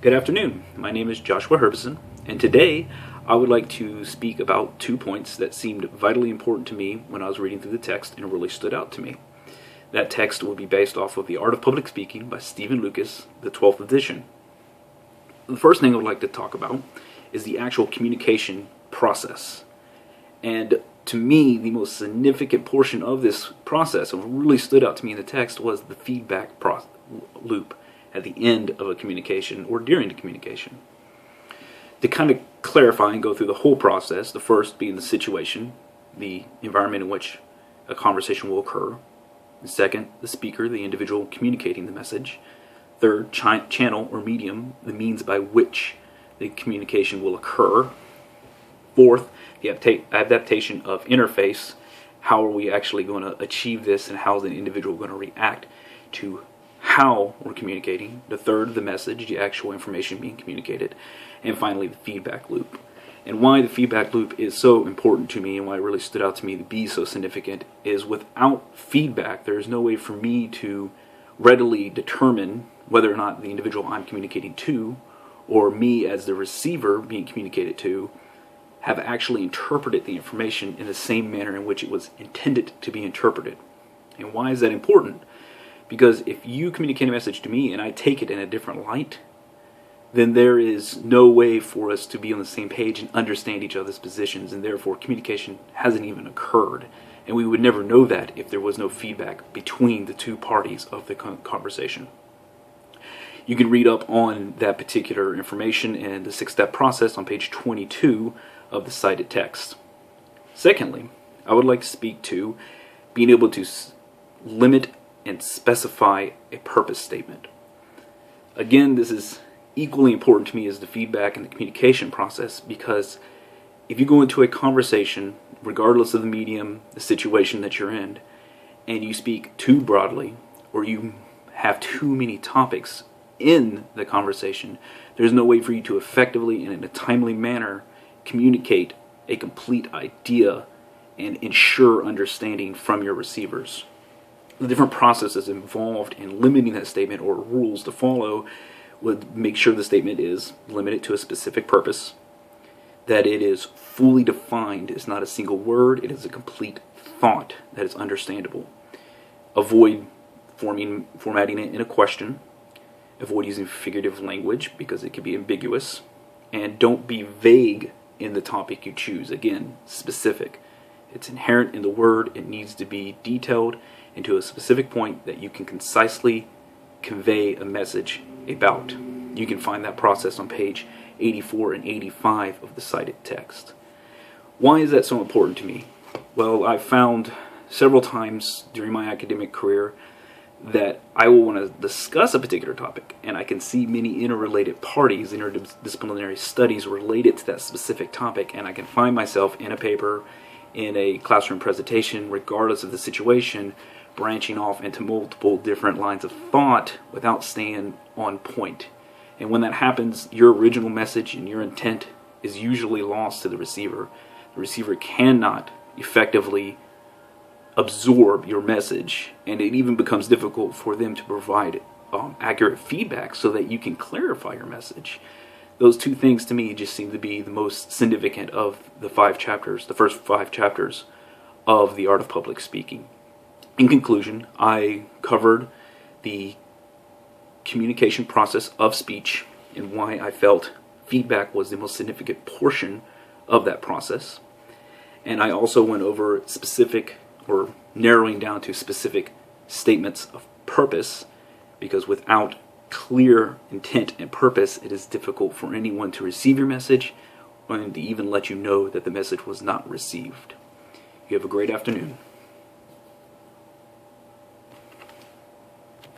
Good afternoon. My name is Joshua Herbison, and today I would like to speak about 2 points that seemed vitally important to me when I was reading through the text and really stood out to me. That text will be based off of The Art of Public Speaking by Stephen Lucas, the 12th edition. The first thing I would like to talk about is the actual communication process. And to me, the most significant portion of this process, and what really stood out to me in the text, was the feedback loop at the end of a communication or during the communication. To kind of clarify and go through the whole process, the first being the situation, the environment in which a conversation will occur. The second, the speaker, the individual communicating the message. Third, channel or medium, the means by which the communication will occur. Fourth, the adaptation of interface. How are we actually going to achieve this, and how is the individual going to react to how we're communicating. The third, the message, the actual information being communicated. And finally, the feedback loop. And why the feedback loop is so important to me and why it really stood out to me to be so significant is without feedback, there is no way for me to readily determine whether or not the individual I'm communicating to, or me as the receiver being communicated to, have actually interpreted the information in the same manner in which it was intended to be interpreted. And why is that important? Because if you communicate a message to me and I take it in a different light, then there is no way for us to be on the same page and understand each other's positions, and therefore communication hasn't even occurred. And we would never know that if there was no feedback between the two parties of the conversation. You can read up on that particular information and the 6-step process on page 22 of the cited text. Secondly, I would like to speak to being able to limit and specify a purpose statement. Again, this is equally important to me as the feedback and the communication process, because if you go into a conversation, regardless of the medium, the situation that you're in, and you speak too broadly, or you have too many topics in the conversation, there's no way for you to effectively and in a timely manner communicate a complete idea and ensure understanding from your receivers. The different processes involved in limiting that statement or rules to follow would make sure the statement is limited to a specific purpose, that it is fully defined, it's not a single word, it is a complete thought that is understandable. Avoid formatting it in a question, avoid using figurative language because it can be ambiguous, and don't be vague in the topic you choose. Again, specific. It's inherent in the word, it needs to be detailed and to a specific point that you can concisely convey a message about. You can find that process on page 84 and 85 of the cited text. Why is that so important to me? Well, I've found several times during my academic career that I will want to discuss a particular topic, and I can see many interrelated parties, interdisciplinary studies related to that specific topic, and I can find myself in a paper, in a classroom presentation, regardless of the situation, branching off into multiple different lines of thought without staying on point. And when that happens, your original message and your intent is usually lost to the receiver. The receiver cannot effectively absorb your message, and it even becomes difficult for them to provide accurate feedback so that you can clarify your message. Those two things to me just seem to be the most significant of the 5 chapters, the first 5 chapters of The Art of Public Speaking. In conclusion, I covered the communication process of speech and why I felt feedback was the most significant portion of that process. And I also went over specific, or narrowing down to specific statements of purpose, because without clear intent and purpose, it is difficult for anyone to receive your message and to even let you know that the message was not received. You have a great afternoon.